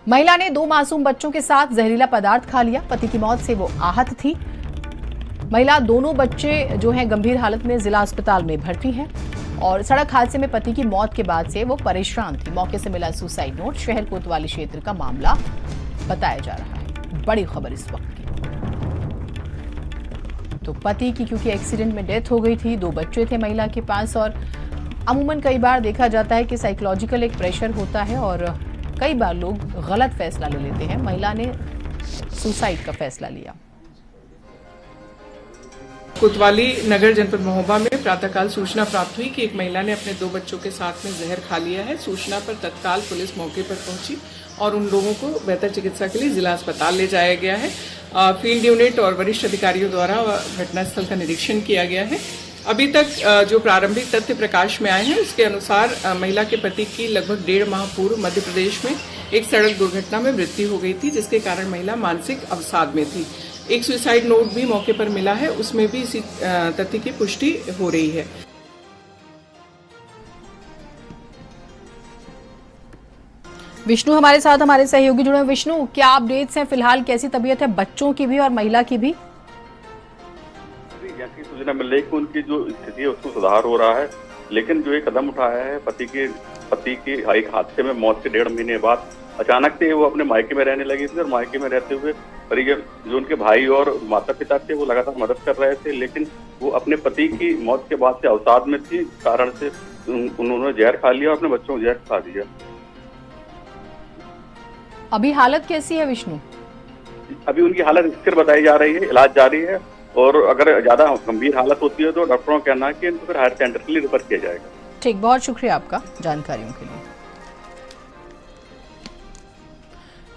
महिला ने 2 मासूम बच्चों के साथ जहरीला पदार्थ खा लिया। पति की मौत से वो आहत थी। महिला दोनों बच्चे जो हैं गंभीर हालत में जिला अस्पताल में भर्ती हैं और सड़क हादसे में पति की मौत के बाद से वो परेशान थी। मौके से मिला सुसाइड नोट। शहर कोतवाली क्षेत्र का मामला बताया जा रहा है। बड़ी खबर इस वक्त की। तो पति की क्योंकि एक्सीडेंट में डेथ हो गई थी, 2 बच्चे थे महिला के पास और अमूमन कई बार देखा जाता है कि साइकोलॉजिकल एक प्रेशर होता है और कई बार लोग गलत फैसला ले लेते हैं। महिला ने सुसाइड का फैसला लिया। कोतवाली नगर जनपद महोबा में प्रातःकाल सूचना प्राप्त हुई कि एक महिला ने अपने 2 बच्चों के साथ में जहर खा लिया है। सूचना पर तत्काल पुलिस मौके पर पहुंची और उन लोगों को बेहतर चिकित्सा के लिए जिला अस्पताल ले जाया गया है। फील्ड यूनिट और वरिष्ठ अधिकारियों द्वारा घटनास्थल का निरीक्षण किया गया है। अभी तक जो प्रारंभिक तथ्य प्रकाश में आए हैं उसके अनुसार महिला के पति की लगभग 1.5 माह पूर्व मध्य प्रदेश में एक सड़क दुर्घटना में मृत्यु हो गई थी, जिसके कारण महिला मानसिक अवसाद में थी। एक सुसाइड नोट भी मौके पर मिला है, उसमें भी इसी तथ्य की पुष्टि हो रही है। विष्णु हमारे साथ हमारे सहयोगी जुड़े हैं। विष्णु, क्या अपडेट्स हैं फिलहाल? कैसी तबीयत है बच्चों की भी और महिला की भी? जैसी सूचना मिल रही है कि उनकी जो स्थिति है उसमें सुधार हो रहा है, लेकिन जो ये कदम उठाया है पति की एक हादसे में मौत के 1.5 महीने बाद अचानक से वो अपने मायके में रहने लगी थी और मायके में रहते हुए परिजन जो उनके भाई और माता पिता थे वो लगातार मदद कर रहे थे, लेकिन वो अपने पति की मौत के बाद से अवसाद में थी। कारण से उन्होंने जहर खा लिया और अपने बच्चों को जहर खा दिया। अभी हालत कैसी है विष्णु? अभी उनकी हालत स्थिर बताई जा रही है, इलाज जारी है और अगर ज्यादा गंभीर हालत होती है तो डॉक्टरों का कहना है कि इनको फिर हायर सेंटर के लिए रेफर किया जाएगा। ठीक, बहुत शुक्रिया आपका जानकारियों के लिए।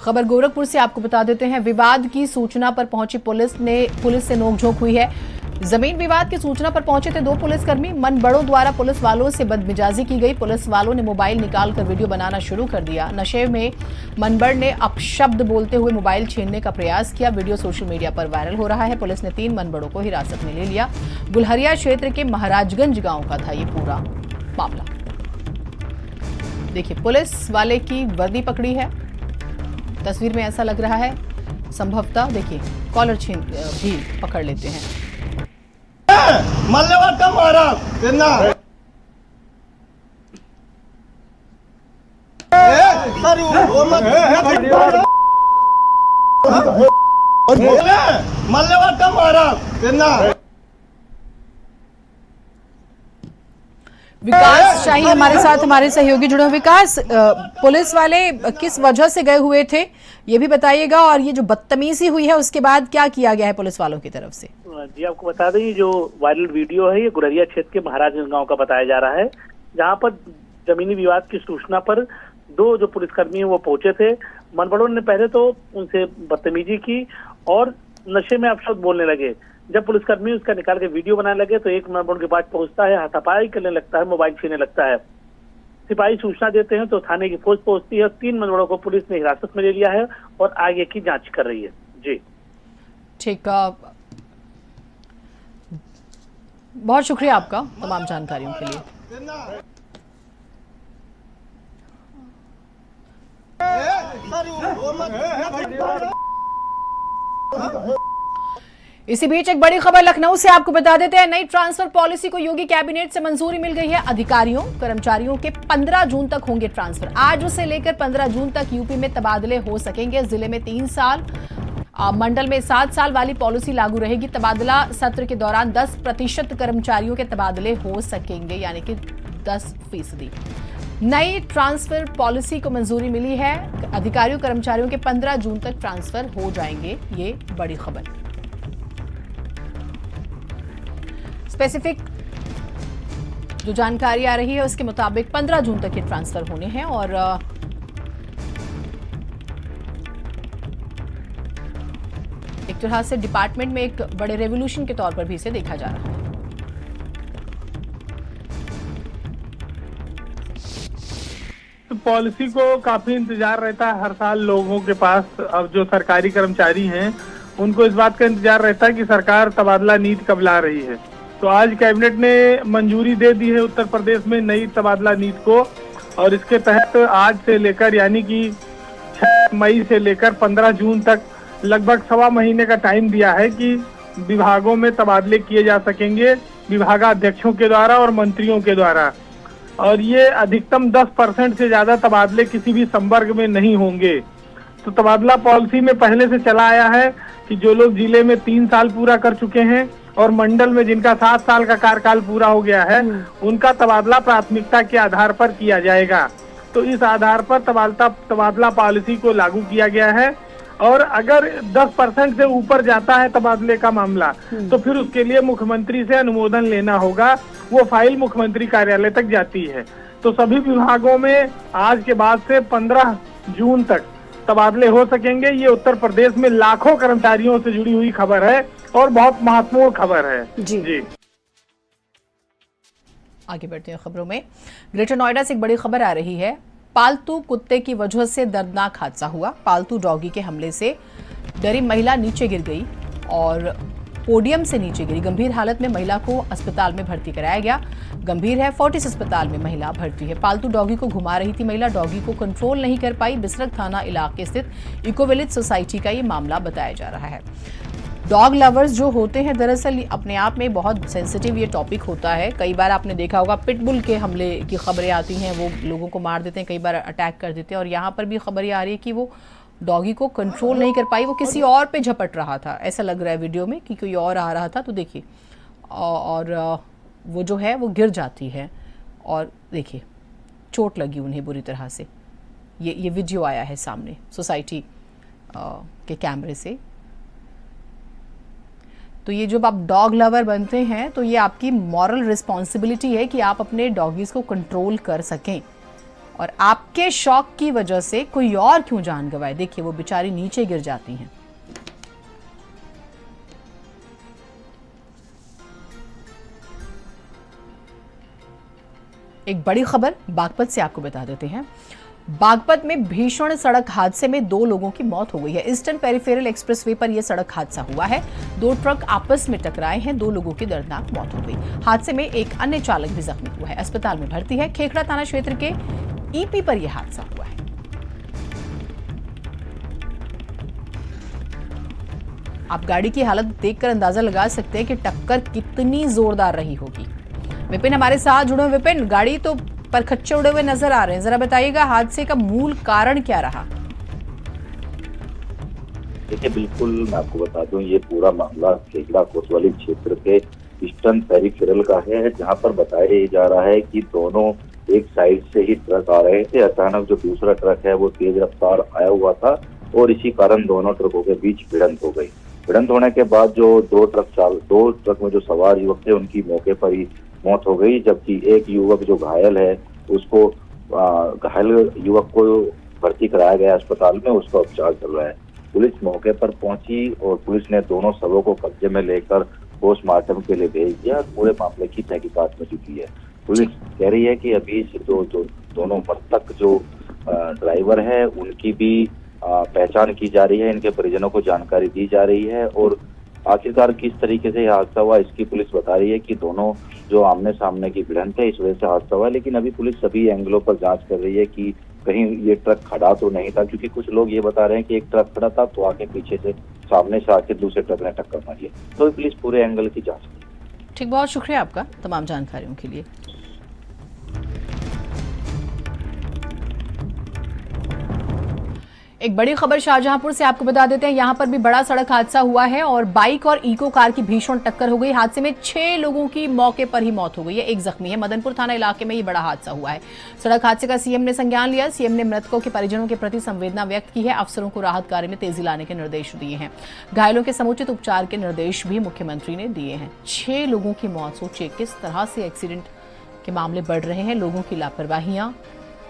खबर गोरखपुर से आपको बता देते हैं। विवाद की सूचना पर पहुंची पुलिस से नोकझोंक हुई है। जमीन विवाद की सूचना पर पहुंचे थे 2 पुलिसकर्मी। मनबड़ों द्वारा पुलिस वालों से बदमिजाजी की गई। पुलिस वालों ने मोबाइल निकालकर वीडियो बनाना शुरू कर दिया। नशे में मनबड़ ने अपशब्द बोलते हुए मोबाइल छीनने का प्रयास किया। वीडियो सोशल मीडिया पर वायरल हो रहा है। पुलिस ने 3 मनबड़ों को हिरासत में ले लिया। गुलहरिया क्षेत्र के महाराजगंज गांव का था ये पूरा मामला। देखिए, पुलिस वाले की वर्दी पकड़ी है। तस्वीर में ऐसा लग रहा है। संभवतः देखिए कॉलर छीन भी पकड़ लेते हैं। विकास शाही हमारे साथ हमारे सहयोगी जुड़े हैं। विकास, पुलिस वाले किस वजह से गए हुए थे ये भी बताइएगा, और ये जो बदतमीजी हुई है उसके बाद क्या किया गया है पुलिस वालों की तरफ से? जी, आपको बता दें, जो वायरल वीडियो है ये गुलहरिया क्षेत्र के महाराजगंज गांव का बताया जा रहा है, जहां पर जमीनी विवाद की सूचना पर 2 जो पुलिसकर्मी हैं वो पहुंचे थे। मनबड़ों ने पहले तो उनसे बदतमीजी की और नशे में अपशब्द बोलने लगे। जब पुलिसकर्मी उसका निकाल के वीडियो बनाने लगे तो एक मनबड़ के पास पहुंचता है, हाथापाई करने लगता है, मोबाइल छीनने लगता है। सिपाही सूचना देते हैं तो थाने की फौज पहुंचती है। 3 मनबड़ों को पुलिस ने हिरासत में ले लिया है और आगे की जांच कर रही है। जी ठीक, बहुत शुक्रिया आपका तमाम जानकारियों के लिए। इसी बीच एक बड़ी खबर लखनऊ से आपको बता देते हैं। नई ट्रांसफर पॉलिसी को योगी कैबिनेट से मंजूरी मिल गई है। अधिकारियों कर्मचारियों के 15 जून तक होंगे ट्रांसफर। आज से लेकर 15 जून तक यूपी में तबादले हो सकेंगे। जिले में 3 साल, मंडल में 7 साल वाली पॉलिसी लागू रहेगी। तबादला सत्र के दौरान 10% कर्मचारियों के तबादले हो सकेंगे, यानी कि 10%। नई ट्रांसफर पॉलिसी को मंजूरी मिली है। अधिकारियों कर्मचारियों के 15 जून तक ट्रांसफर हो जाएंगे। ये बड़ी खबर। स्पेसिफिक जो जानकारी आ रही है उसके मुताबिक 15 जून तक ये ट्रांसफर होने हैं और एक तरह से डिपार्टमेंट में एक बड़े रेवोल्यूशन के तौर पर भी इसे देखा जा रहा है। तो पॉलिसी को काफी इंतजार रहता है हर साल लोगों के पास। अब जो सरकारी कर्मचारी हैं उनको इस बात का इंतजार रहता है कि सरकार तबादला नीति कब ला रही है। तो आज कैबिनेट ने मंजूरी दे दी है उत्तर प्रदेश में नई तबादला नीति को, और इसके तहत आज से लेकर यानी कि 6 मई से लेकर 15 जून तक लगभग 1.25 महीने का टाइम दिया है कि विभागों में तबादले किए जा सकेंगे विभागाध्यक्षों के द्वारा और मंत्रियों के द्वारा। और ये अधिकतम 10% से ज्यादा तबादले किसी भी संवर्ग में नहीं होंगे। तो तबादला पॉलिसी में पहले से चला आया है कि जो लोग जिले में 3 साल पूरा कर चुके हैं और मंडल में जिनका 7 साल का कार्यकाल पूरा हो गया है, उनका तबादला प्राथमिकता के आधार पर किया जाएगा। तो इस आधार पर तबादला पॉलिसी को लागू किया गया है। और अगर 10% से ऊपर जाता है तबादले का मामला, तो फिर उसके लिए मुख्यमंत्री से अनुमोदन लेना होगा। वो फाइल मुख्यमंत्री कार्यालय तक जाती है। तो सभी विभागों में आज के बाद से 15 जून तक तबादले हो सकेंगे। ये उत्तर प्रदेश में लाखों कर्मचारियों से जुड़ी हुई खबर है और बहुत महत्वपूर्ण खबर है। जी। आगे बढ़ते हैं खबरों में। ग्रेटर नोएडा से एक बड़ी खबर आ रही है। पालतू कुत्ते की वजह से दर्दनाक हादसा हुआ। पालतू डॉगी के हमले से डरी महिला नीचे गिर गई और पोडियम से नीचे गिरी। गंभीर हालत में महिला को अस्पताल में भर्ती कराया गया। गंभीर है, फोर्टिस अस्पताल में महिला भर्ती है। पालतू डॉगी को घुमा रही थी महिला, डॉगी को कंट्रोल नहीं कर पाई। बिसरक थाना इलाके स्थित इको विलेज सोसाइटी का ये मामला बताया जा रहा है। डॉग लवर्स जो होते हैं, दरअसल अपने आप में बहुत सेंसिटिव ये टॉपिक होता है। कई बार आपने देखा होगा पिटबुल के हमले की खबरें आती हैं, वो लोगों को मार देते हैं, कई बार अटैक कर देते हैं। और यहाँ पर भी खबरें आ रही है कि वो डॉगी को कंट्रोल नहीं कर पाई, वो किसी और पे झपट रहा था। ऐसा लग रहा है वीडियो में कि कोई और आ रहा था। तो देखिए, और वो जो है वो गिर जाती है और देखिए चोट लगी उन्हें बुरी तरह से। ये वीडियो आया है सामने सोसाइटी के कैमरे से। तो ये जब आप डॉग लवर बनते हैं तो ये आपकी मॉरल रिस्पॉन्सिबिलिटी है कि आप अपने डॉगीज को कंट्रोल कर सकें, और आपके शौक की वजह से कोई और क्यों जान गंवाए। देखिए वो बेचारी नीचे गिर जाती हैं। एक बड़ी खबर बागपत से आपको बता देते हैं। बागपत में भीषण सड़क हादसे में 2 लोगों की मौत हो गई है। ईस्टर्न पेरिफेरल एक्सप्रेसवे पर यह सड़क हादसा हुआ है। 2 ट्रक आपस में टकराए हैं, 2 लोगों की दर्दनाक मौत हो गई। हादसे में एक अन्य चालक भी जख्मी हुआ है, अस्पताल में भर्ती है। खेखड़ा थाना क्षेत्र के ईपी पर यह हादसा हुआ है। आप गाड़ी की हालत देखकर अंदाजा लगा सकते हैं कि टक्कर कितनी जोरदार रही होगी। विपिन हमारे साथ जुड़े। विपिन, गाड़ी तो पर खच्चे उड़े हुए नजर आ रहे हैं, जरा बताइएगा हादसे का मूल कारण क्या रहा? देखिए, बिल्कुल मैं आपको बता दूं, ये पूरा मामला खेखड़ा कोतवाली क्षेत्र के ईस्टर्न पेरिफेरल का है, जहां पर बताया जा रहा है कि दोनों एक साइड से ही ट्रक आ रहे थे। अचानक जो दूसरा ट्रक है वो तेज रफ्तार आया हुआ था और इसी कारण दोनों ट्रकों के बीच भिड़ंत हो गई। भिड़ंत होने के बाद जो 2 ट्रक में जो सवार युवक थे उनकी मौके पर ही मौत हो गई, जबकि एक युवक जो घायल है उसको घायल युवक को भर्ती कराया गया अस्पताल में, उसका उपचार चल रहा है। पुलिस मौके पर पहुंची और पुलिस ने दोनों शवों को कब्जे में लेकर पोस्टमार्टम के लिए भेज दिया। पूरे मामले की तहकीकात में जुटी है। पुलिस कह रही है कि अभी दोनों मृतक जो ड्राइवर है उनकी भी पहचान की जा रही है, इनके परिजनों को जानकारी दी जा रही है और आखिरकार किस तरीके से यह हादसा हुआ इसकी पुलिस बता रही है कि दोनों जो आमने सामने की भिड़ंत है इस वजह से हादसा हुआ। लेकिन अभी पुलिस सभी एंगलों पर जांच कर रही है कि कहीं ये ट्रक खड़ा तो नहीं था, क्योंकि कुछ लोग ये बता रहे हैं कि एक ट्रक खड़ा था तो आके पीछे से सामने से आके दूसरे ट्रक ने टक्कर मारी है। तो पुलिस पूरे एंगल की जांच कर रही है। ठीक, बहुत शुक्रिया आपका तमाम जानकारियों के लिए। एक बड़ी खबर शाहजहांपुर से आपको बता देते हैं। यहां पर भी बड़ा सड़क हादसा हुआ है और बाइक और इको कार की भीषण टक्कर हो गई। हादसे में 6 लोगों की मौके पर ही मौत हो गई है, एक जख्मी है। मदनपुर थाना इलाके में ये बड़ा हादसा हुआ है। सड़क हादसे का सीएम ने संज्ञान लिया। सीएम ने मृतकों के परिजनों के प्रति संवेदना व्यक्त की है। अफसरों को राहत कार्य में तेजी लाने के निर्देश दिए हैं। घायलों के समुचित उपचार के निर्देश भी मुख्यमंत्री ने दिए हैं। 6 लोगों की मौत, सोचिए किस तरह से एक्सीडेंट के मामले बढ़ रहे हैं। लोगों की लापरवाहियां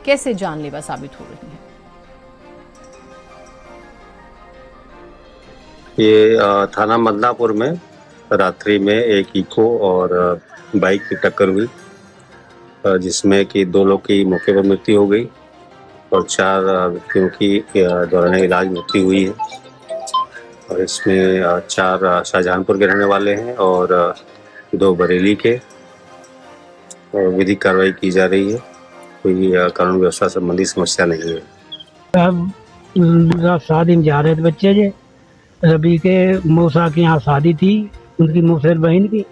कैसे जानलेवा साबित हो रही हैं। ये थाना मदनापुर में रात्रि में एक इको और बाइक की टक्कर हुई, जिसमें कि 2 लोग की मौके पर मृत्यु हो गई और 4 व्यक्तियों की दौरान इलाज मृत्यु हुई है। और इसमें 4 शाहजहांपुर के रहने वाले हैं और 2 बरेली के। और विधिक कार्रवाई की जा रही है। कोई कानून व्यवस्था संबंधी समस्या नहीं है। रात शादी में जा रहे थे बच्चे जे रवि के मौसा के यहाँ शादी थी, उनकी मौसेर बहन की।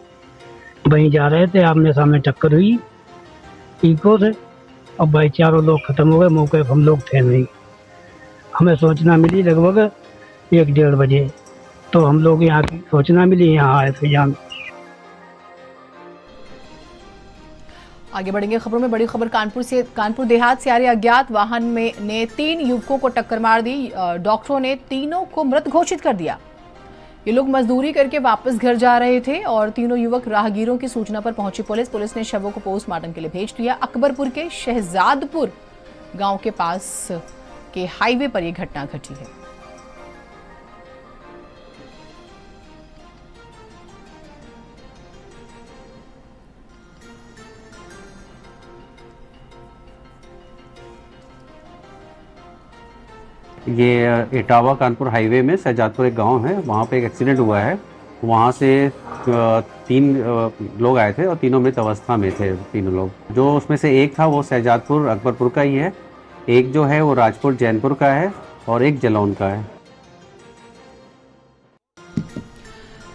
वहीं जा रहे थे, आमने सामने टक्कर हुई इको से और भाई चारों लोग खत्म हो गए। मौके पर हम लोग थे नहीं। हमें सूचना मिली लगभग 1-1:30 बजे, तो हम लोग यहाँ की सूचना मिली, यहाँ आए थे। यहाँ आगे बढ़ेंगे खबरों में। बड़ी खबर कानपुर देहात से आ रही अज्ञात वाहन में ने 3 युवकों को टक्कर मार दी। डॉक्टरों ने तीनों को मृत घोषित कर दिया। ये लोग मजदूरी करके वापस घर जा रहे थे और तीनों युवक राहगीरों की सूचना पर पहुंची पुलिस ने शवों को पोस्टमार्टम के लिए भेज दिया। अकबरपुर के शहजादपुर गांव के पास के हाईवे पर यह घटना घटी है। ये इटावा कानपुर हाईवे में शहजादपुर एक गांव है, वहाँ पे एक एक्सीडेंट हुआ है। वहाँ से 3 लोग आए थे और तीनों मृत अवस्था में थे। तीनों लोग, जो उसमें से एक था वो शहजादपुर अकबरपुर का ही है, एक जो है वो राजपुर जैनपुर का है और एक जलौन का है।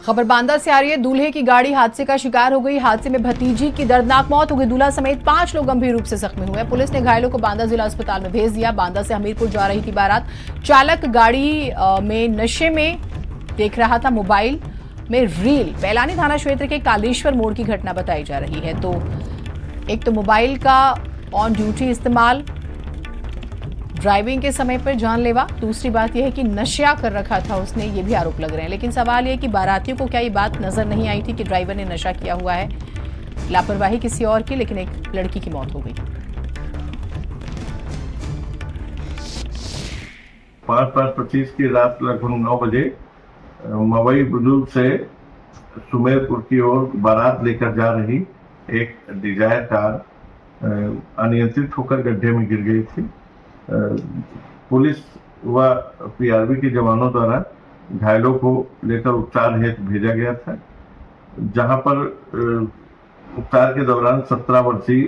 खबर बांदा से आ रही है। दूल्हे की गाड़ी हादसे का शिकार हो गई। हादसे में भतीजी की दर्दनाक मौत हो गई। दूल्हा समेत 5 लोग गंभीर रूप से जख्मी हुए। पुलिस ने घायलों को बांदा जिला अस्पताल में भेज दिया। बांदा से हमीरपुर जा रही थी बारात। चालक गाड़ी में नशे में देख रहा था मोबाइल में रील। पैलानी थाना क्षेत्र के कालेश्वर मोड़ की घटना बताई जा रही है। तो एक तो मोबाइल का ऑन ड्यूटी इस्तेमाल, ड्राइविंग के समय पर जानलेवा। दूसरी बात यह है कि नशा कर रखा था उसने, ये भी आरोप लग रहे हैं। लेकिन सवाल यह कि बारातियों को क्या ये बात नजर नहीं आई थी कि ड्राइवर ने नशा किया हुआ है? लापरवाही किसी और की, लेकिन एक लड़की की मौत हो गई। 5/5/25 की रात लगभग 9 बजे मवई बुजुर्ग से सुमेरपुर की ओर बारात लेकर जा रही एक डिजायर कार अनियंत्रित होकर गड्ढे में गिर गई थी। पुलिस व पीआरबी के जवानों द्वारा घायलों को लेकर उपचार हेतु भेजा गया था, जहां पर उपचार के दौरान 17 वर्षीय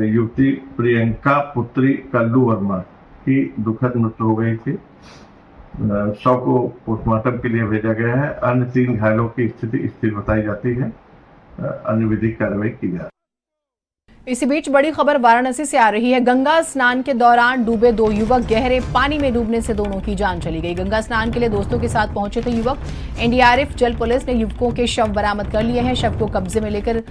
युवती प्रियंका पुत्री कल्लू वर्मा की दुखद मृत्यु हो गई थी। शव को पोस्टमार्टम के लिए भेजा गया है। अन्य 3 घायलों की स्थिति स्थिर बताई जाती है। अन्य विधिक कार्रवाई की जा रही है। इसी बीच बड़ी खबर वाराणसी से आ रही है। गंगा स्नान के दौरान डूबे 2 युवक, गहरे पानी में डूबने से दोनों की जान चली गई। गंगा स्नान के लिए दोस्तों के साथ पहुंचे थे युवक। एनडीआरएफ जल पुलिस ने युवकों के शव बरामद कर लिए हैं। शव को कब्जे में लेकर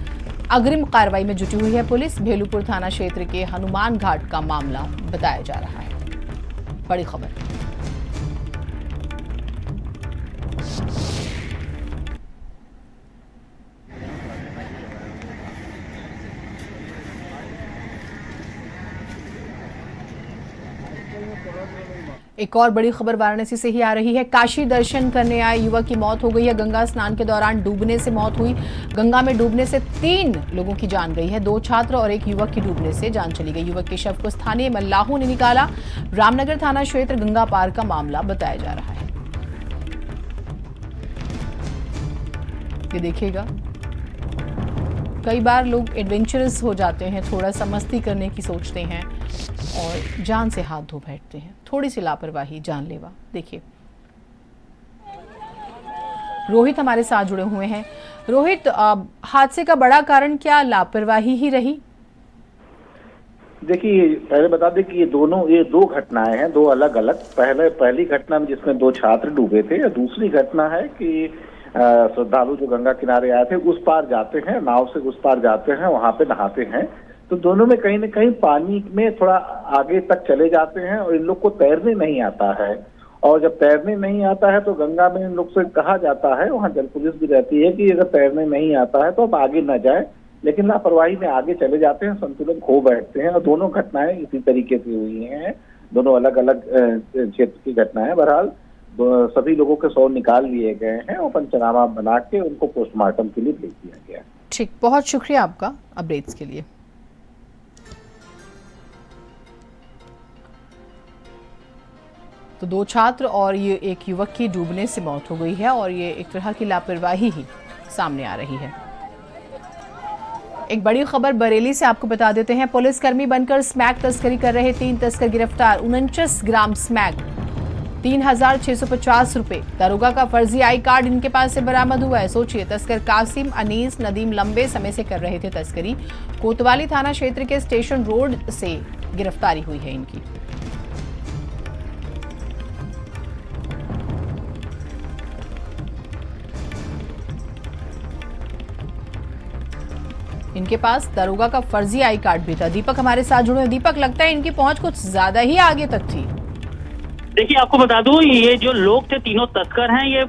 अग्रिम कार्रवाई में जुटी हुई है पुलिस। भेलूपुर थाना क्षेत्र के हनुमान घाट का मामला बताया जा रहा है। बड़ी खबर। एक और बड़ी खबर वाराणसी से ही आ रही है। काशी दर्शन करने आए युवक की मौत हो गई है। गंगा स्नान के दौरान डूबने से मौत हुई। गंगा में डूबने से 3 लोगों की जान गई है। 2 छात्र और एक युवक की डूबने से जान चली गई। युवक के शव को स्थानीय मल्लाहों ने निकाला। रामनगर थाना क्षेत्र गंगा पार का मामला बताया जा रहा है। ये देखिएगा, कई बार लोग एडवेंचरस हो जाते हैं, थोड़ा सा मस्ती करने की सोचते हैं और जान से हाथ धो बैठते हैं। थोड़ी सी लापरवाही जानलेवा। देखिए, रोहित हमारे साथ जुड़े हुए हैं। रोहित, हादसे का बड़ा कारण क्या लापरवाही ही रही? देखिए, पहले बता दें कि ये 2 घटनाएं हैं, 2 अलग अलग। पहली घटना में जिसमें 2 छात्र डूबे थे, या दूसरी घटना है कि श्रद्धालु जो गंगा किनारे आए थे उस पार जाते हैं, नाव से उस पार जाते हैं, वहां पे नहाते हैं। तो दोनों में कहीं न कहीं पानी में थोड़ा आगे तक चले जाते हैं और इन लोग को तैरने नहीं आता है। और जब तैरने नहीं आता है तो गंगा में इन लोग से कहा जाता है, वहाँ जल पुलिस भी रहती है कि अगर तैरने नहीं आता है तो आप आगे न जाए, लेकिन लापरवाही में आगे चले जाते हैं, संतुलन खो बैठते हैं। और दोनों घटनाएं इसी तरीके से हुई हैं। दोनों अलग अलग क्षेत्र की घटनाएं। बहरहाल सभी लोगों के शव निकाल लिए गए हैं और पंचनामा बना के उनको पोस्टमार्टम के लिए भेज दिया गया। ठीक, बहुत शुक्रिया आपका अपडेट्स के लिए। तो 2 छात्र और ये एक युवक की डूबने से मौत हो गई है और ये एक तरह की लापरवाही ही सामने आ रही है। एक बड़ी खबर बरेली से आपको बता देते हैं। पुलिसकर्मी बनकर स्मैक तस्करी कर रहे 3 तस्कर गिरफ्तार। 49 ग्राम स्मैक, 3,650 रुपए। दरोगा का फर्जी आई कार्ड इनके पास से बरामद हुआ है। सोचिए, तस्कर कासिम अनीस नदीम लंबे समय से कर रहे थे तस्करी। कोतवाली थाना क्षेत्र के स्टेशन रोड से गिरफ्तारी हुई है इनकी। इनके पास दरोगा का फर्जी आई कार्ड भी था। दीपक हमारे साथ जुड़े हैं। दीपक, लगता है इनकी पहुंच कुछ ज्यादा ही आगे तक थी। देखिए, आपको बता दूं, ये जो लोग थे, तीनों तस्कर हैं, ये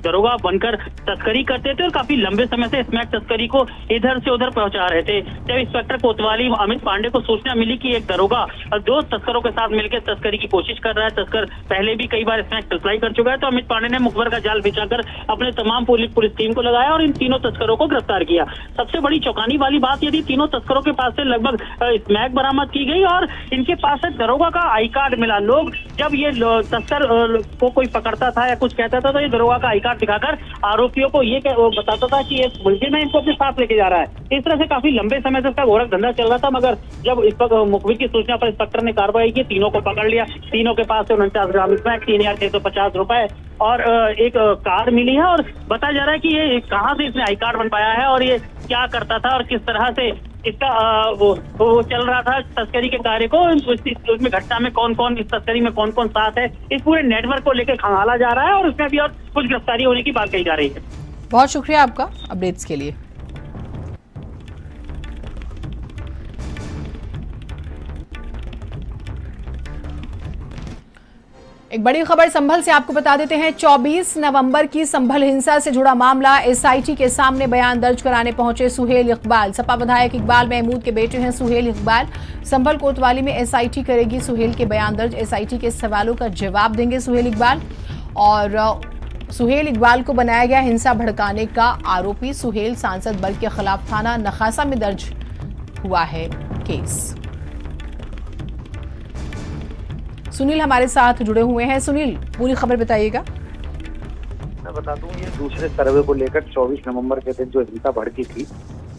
दरोगा बनकर तस्करी करते थे और काफी लंबे समय से स्मैक तस्करी को इधर से उधर पहुंचा रहे थे। जब इंस्पेक्टर कोतवाली अमित पांडे को सूचना मिली कि एक दरोगा 2 तस्करों के साथ मिलकर तस्करी की कोशिश कर रहा है, तस्कर पहले भी कई बार स्मैक सप्लाई कर चुका है, तो अमित पांडे ने मुखबर का जाल बिछाकर अपने तमाम पुलिस टीम को लगाया और इन तीनों तस्करों को गिरफ्तार किया। सबसे बड़ी चौंकाने वाली बात यदि तीनों तस्करों के पास से लगभग स्मैक बरामद की गई और इनके पास से दरोगा का आई कार्ड मिला। लोग जब ये तस्कर को कोई पकड़ता था या कुछ कहता था तो ये दरोगा का आई कार्ड दिखाकर आरोपियों को ये बताता था कि ये मुलजिम है, इनको अपने साथ लेके जा रहा है। इस तरह से काफी लंबे समय से इसका गोरख धंधा चल रहा था, मगर जब इस पर मुखबिर की सूचना पर इंस्पेक्टर ने कार्रवाई की, तीनों को पकड़ लिया। तीनों के पास से 49 ग्राम स्मैक, 3,650 रुपए और एक कार मिली है। और बताया जा रहा है कि ये कहाँ से इसने आई कार्ड बन पाया है और ये क्या करता था और किस तरह से इसका वो चल रहा था तस्करी के कार्य को। उसमें घटना में कौन कौन, इस तस्करी में कौन कौन साथ है, इस पूरे नेटवर्क को लेकर खंगाला जा रहा है और उसमें भी और कुछ गिरफ्तारी होने की बात कही जा रही है। बहुत शुक्रिया आपका अपडेट्स के लिए। एक बड़ी खबर संभल से आपको बता देते हैं। 24 नवंबर की संभल हिंसा से जुड़ा मामला, एसआईटी के सामने बयान दर्ज कराने पहुंचे सुहेल इकबाल। सपा विधायक इकबाल महमूद के बेटे हैं सुहेल इकबाल। संभल कोतवाली में एसआईटी करेगी सुहेल के बयान दर्ज। एसआईटी के सवालों का जवाब देंगे सुहेल इकबाल। और सुहेल इकबाल को बनाया गया हिंसा भड़काने का आरोपी। सुहेल सांसद बल के खिलाफ थाना नखासा में दर्ज हुआ है केस। सुनील हमारे साथ जुड़े हुए हैं। सुनील, पूरी खबर बताइएगा। मैं बता दूं, ये दूसरे सर्वे को लेकर 24 नवंबर के दिन जो हिंसा भड़की थी,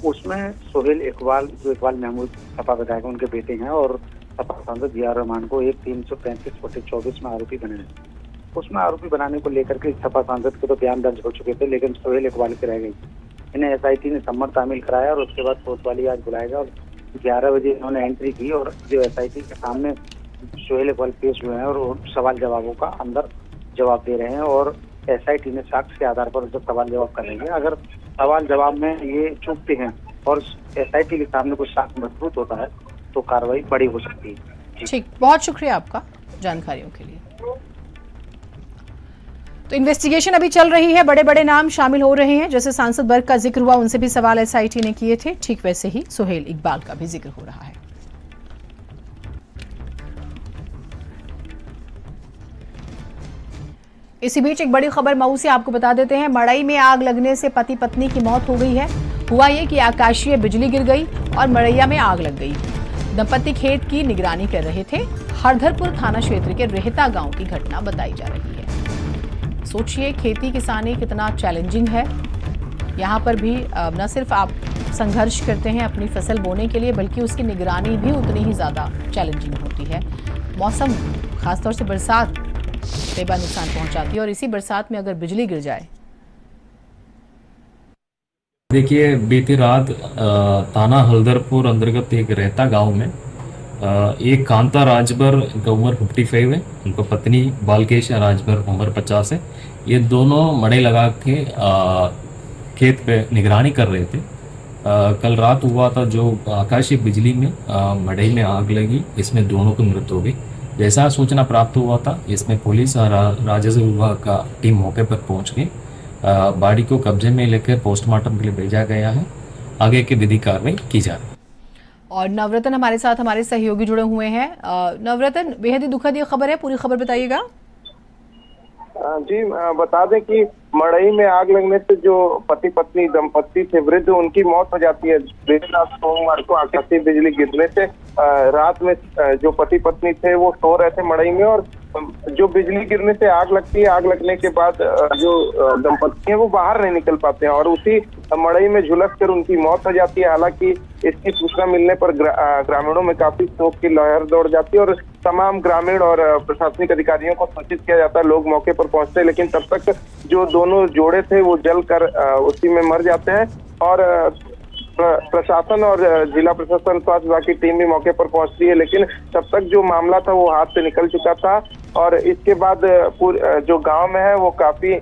उसमें सुहेल इकबाल, जो इकबाल महमूद सपा विधायक उनके बेटे हैं, और सपा सांसद जिया रहमान को एक 335/24 में आरोपी बनाया। उसमें आरोपी बनाने को लेकर के सपा सांसद के तो बयान दर्ज हो चुके थे, लेकिन सुहेल इकबाल के रह गई। इन्हें एसआईटी ने सम्मन तामील कराया और उसके बाद कोतवाली आज बुलाएगा और 11 बजे इन्होंने एंट्री की और जो एसआईटी के सामने सुहेल इकबाल पेश हुए हैं और सवाल जवाबों का अंदर जवाब दे रहे हैं। और एसआईटी ने साक्ष्य के आधार पर जो सवाल जवाब करेंगे, अगर सवाल जवाब में ये चूकते हैं और एसआईटी के सामने कुछ साक्ष्य मजबूत होता है तो कार्रवाई बड़ी हो सकती है। ठीक, बहुत शुक्रिया आपका जानकारियों के लिए। तो इन्वेस्टिगेशन अभी चल रही है, बड़े बड़े नाम शामिल हो रहे हैं। जैसे सांसद वर्ग का जिक्र हुआ, उनसे भी सवाल एसआईटी ने किए थे, ठीक वैसे ही सुहेल इकबाल का भी जिक्र हो रहा है। इसी बीच एक बड़ी खबर मऊ से आपको बता देते हैं। मड़ई में आग लगने से पति पत्नी की मौत हो गई है। हुआ ये कि आकाशीय बिजली गिर गई और मड़ैया में आग लग गई। दंपति खेत की निगरानी कर रहे थे। हरधरपुर थाना क्षेत्र के रेहता गांव की घटना बताई जा रही है। सोचिए, खेती किसानी कितना चैलेंजिंग है। यहाँ पर भी न सिर्फ आप संघर्ष करते हैं अपनी फसल बोने के लिए, बल्कि उसकी निगरानी भी उतनी ही ज़्यादा चैलेंजिंग होती है। मौसम, खासतौर से बरसात, बेबा नुकसान पहुंचाती है और इसी बरसात में अगर बिजली गिर जाए। देखिए, बीती रात थाना हल्दरपुर अंतर्गत एक रहता गांव में एक कांता राजभर, इनका उम्र 55 है, उनका पत्नी बालकेश राजभर उम्र 50 है। ये दोनों मड़े लगा के खेत पे निगरानी कर रहे थे। कल रात हुआ था जो आकाशीय बिजली में मड़ई में आग लगी, इसमें दोनों की मृत्यु हो गई। जैसा सूचना प्राप्त हुआ था, इसमें पुलिस और राजस्व विभाग का टीम मौके पर पहुंच गई। बॉडी को कब्जे में लेकर पोस्टमार्टम के लिए भेजा गया है। आगे की विधि कार्रवाई की जा रही है। और नवरत्न हमारे साथ, हमारे सहयोगी जुड़े हुए हैं। नवरत्न, बेहद ही दुखद ये खबर है, पूरी खबर बताइएगा। जी, बता दें कि मड़ई में आग लगने से जो पति पत्नी दंपत्ति थे वृद्ध, उनकी मौत हो जाती है। देर रात सोमवार को आकाशीय बिजली गिरने से रात में जो पति पत्नी थे वो सो रहे थे मड़ई में, और जो बिजली गिरने से आग लगती है, आग लगने के बाद जो दंपत्ति हैं वो बाहर नहीं निकल पाते हैं और उसी मड़ई में झुलस कर उनकी मौत हो जाती है। हालांकि इसकी सूचना मिलने पर ग्रामीणों में काफी शोक की लहर दौड़ जाती है और तमाम ग्रामीण और प्रशासनिक अधिकारियों को सूचित किया जाता है। लोग मौके पर पहुंचते हैं, लेकिन तब तक जो दोनों जोड़े थे वो जलकर उसी में मर जाते हैं और प्रशासन और जिला प्रशासन स्वास्थ्य विभाग की टीम भी मौके पर पहुंचती है, लेकिन तब तक जो मामला था वो हाथ से निकल चुका था और इसके बाद जो गांव में है वो काफी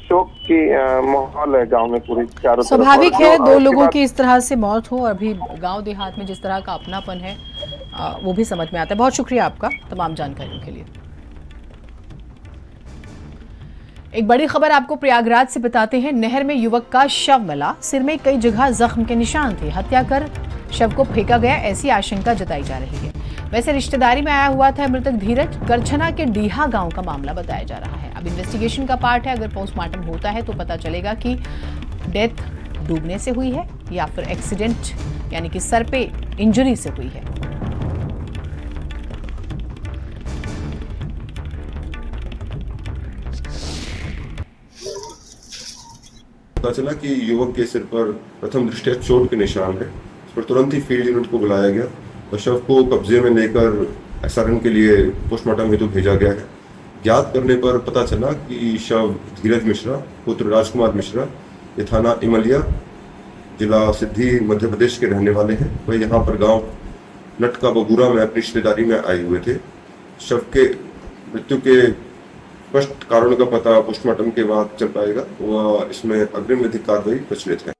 शोक की माहौल है गांव में पूरी चारों तरफ। स्वाभाविक है दो लोगों की इस तरह से मौत हो और अभी गांव देहात में जिस तरह का अपनापन है वो भी समझ में आता है। बहुत शुक्रिया आपका तमाम जानकारियों के लिए। एक बड़ी खबर आपको प्रयागराज से बताते हैं। नहर में युवक का शव मिला, सिर में कई जगह जख्म के निशान थे। हत्या कर शव को फेंका गया ऐसी आशंका जताई जा रही है। वैसे रिश्तेदारी में आया हुआ था मृतक धीरज। करछना के डीहा गांव का मामला बताया जा रहा है। अब इन्वेस्टिगेशन का पार्ट है। अगर पोस्टमार्टम होता है तो पता चलेगा कि डेथ डूबने से हुई है या फिर एक्सीडेंट यानी कि सर पे इंजरी से हुई है। पता चला कि युवक के सिर पर प्रथम दृष्टया चोट के निशान है। इस पर तुरंत ही फील्ड यूनिट को बुलाया गया और शव को कब्जे में लेकर एसआरएन के लिए पोस्टमार्टम हेतु भेजा गया है। ज्ञात करने पर पता चला कि शव धीरज मिश्रा पुत्र राजकुमार मिश्रा ये थाना इमलिया जिला सिद्धि मध्य प्रदेश के रहने वाले हैं। वह यहाँ पर गांव नटका बगूरा में अपनी रिश्तेदारी में आए हुए थे। शव के मृत्यु के स्पष्ट कारणों का पता पोस्टमार्टम के बाद चल पाएगा। वह इसमें अग्रिम विधिक कार्रवाई प्रचलित है।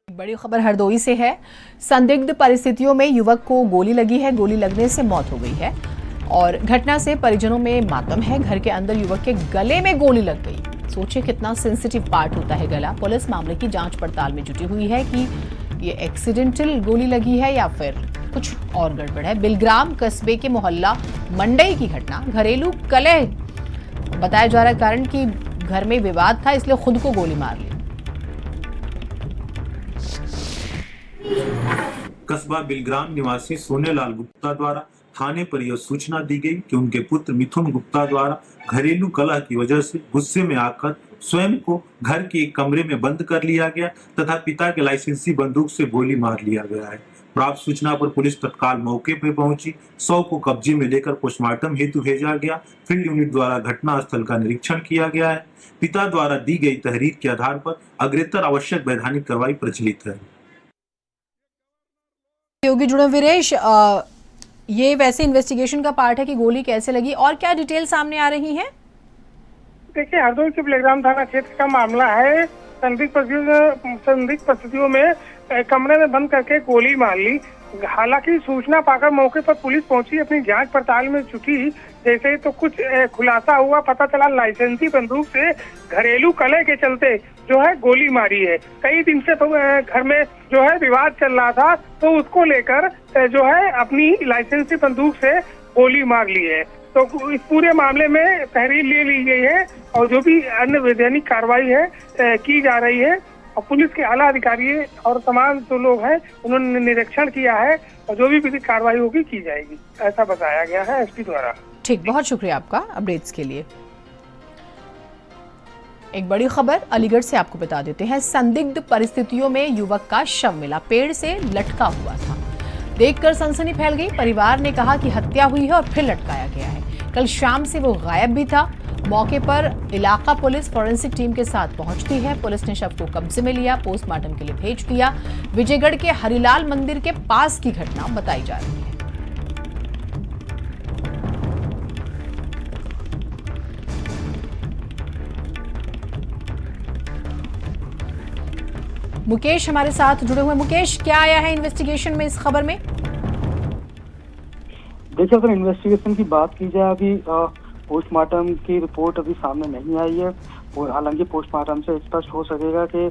बड़ी खबर हरदोई से है। संदिग्ध परिस्थितियों में युवक को गोली लगी है। गोली लगने से मौत हो गई है और घटना से परिजनों में मातम है। घर के अंदर युवक के गले में गोली लग गई। सोचिए कितना सेंसिटिव पार्ट होता है गला। पुलिस मामले की जांच पड़ताल में जुटी हुई है कि ये एक्सीडेंटल गोली लगी है या फिर कुछ और गड़बड़ है। बिलग्राम कस्बे के मोहल्ला मंडई की घटना। घरेलू कलह बताया जा रहा है कारण कि घर में विवाद था, इसलिए खुद को गोली मार ली। कस्बा बिलग्राम निवासी सोनेलाल गुप्ता द्वारा थाने पर यह सूचना दी गई कि उनके पुत्र मिथुन गुप्ता द्वारा घरेलू कलह की वजह से गुस्से में आकर स्वयं को घर के एक कमरे में बंद कर लिया गया तथा पिता के लाइसेंसी बंदूक से गोली मार लिया गया है। प्राप्त सूचना पर पुलिस तत्काल मौके पर पहुंची। शव को कब्जे में लेकर पोस्टमार्टम हेतु भेजा गया। फील्ड यूनिट द्वारा घटना स्थल का निरीक्षण किया गया है। पिता द्वारा दी गई तहरीर के आधार पर अग्रेतर आवश्यक वैधानिक कार्रवाई प्रचलित है। योगी जुड़े वीरेश, ये वैसे इन्वेस्टिगेशन का पार्ट है कि गोली कैसे लगी और क्या डिटेल सामने आ रही हैं? देखिए, हरदोई के बिलग्राम थाना क्षेत्र का मामला है। संदिग्ध परिस्थितियों में कमरे में बंद करके गोली मार ली। हालांकि सूचना पाकर मौके पर पुलिस पहुंची, अपनी जांच पड़ताल में जुटी। जैसे ही तो कुछ खुलासा हुआ, पता चला लाइसेंसी बंदूक से घरेलू कलह के चलते जो है गोली मारी है। कई दिन से तो घर में जो है विवाद चल रहा था, तो उसको लेकर जो है अपनी लाइसेंसी बंदूक से गोली मार ली है। तो इस पूरे मामले में तहरीर ले ली गई है और जो भी अन्य वैधानिक कार्रवाई है की जा रही है और पुलिस के आला अधिकारी और तमाम जो लोग हैं उन्होंने निरीक्षण किया है और जो भी विधिक कार्रवाई होगी की जाएगी, ऐसा बताया गया है एसपी द्वारा। ठीक, बहुत शुक्रिया आपका अपडेट्स के लिए। एक बड़ी खबर अलीगढ़ से आपको बता देते हैं। संदिग्ध परिस्थितियों में युवक का शव मिला, पेड़ से लटका हुआ था। देखकर सनसनी फैल गई। परिवार ने कहा कि हत्या हुई है और फिर लटकाया गया है। कल शाम से वो गायब भी था। मौके पर इलाका पुलिस फॉरेंसिक टीम के साथ पहुंचती है। पुलिस ने शव को कब्जे में लिया, पोस्टमार्टम के लिए भेज दिया। विजयगढ़ के हरिलाल मंदिर के पास की घटना बताई जा रही है। मुकेश हमारे साथ जुड़े हुए। मुकेश, क्या आया है इन्वेस्टिगेशन में इस खबर में? देखिए, अगर इन्वेस्टिगेशन की बात की जाए, अभी पोस्टमार्टम की रिपोर्ट अभी सामने नहीं आई है। हालांकि पोस्टमार्टम से स्पष्ट हो सकेगा कि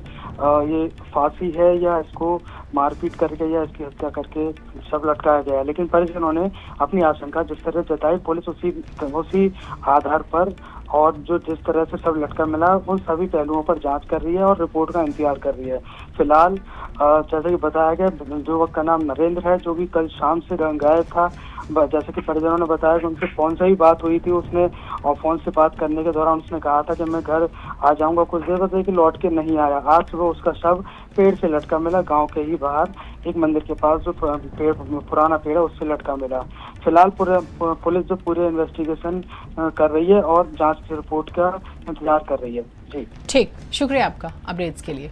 ये फांसी है या इसको मारपीट करके या इसकी हत्या करके शव लटकाया गया है। लेकिन परिजनों ने अपनी आशंका जिस तरह जताई, पुलिस उसी आधार पर और जो जिस तरह से सब लटका मिला उन सभी पहलुओं पर जांच कर रही है और रिपोर्ट का इंतजार कर रही है। फिलहाल जैसे कि बताया गया, युवक का नाम नरेंद्र है, जो कि कल शाम से गायब था। जैसे कि परिजनों ने बताया कि उनसे फोन से ही बात हुई थी उसने, और फोन से बात करने के दौरान उसने कहा था कि मैं घर आ जाऊंगा कुछ देर बाद, लेकिन लौट के नहीं आया। आज सुबह उसका शव पेड़ से लटका मिला, गांव के ही बाहर एक मंदिर के पास, जो पेड़ पुराना पेड़ है उससे लटका मिला। फिलहाल पुलिस जो पूरे इन्वेस्टिगेशन कर रही है और जांच की रिपोर्ट का इंतजार कर रही है। जी ठीक, शुक्रिया आपका अपडेट्स के लिए।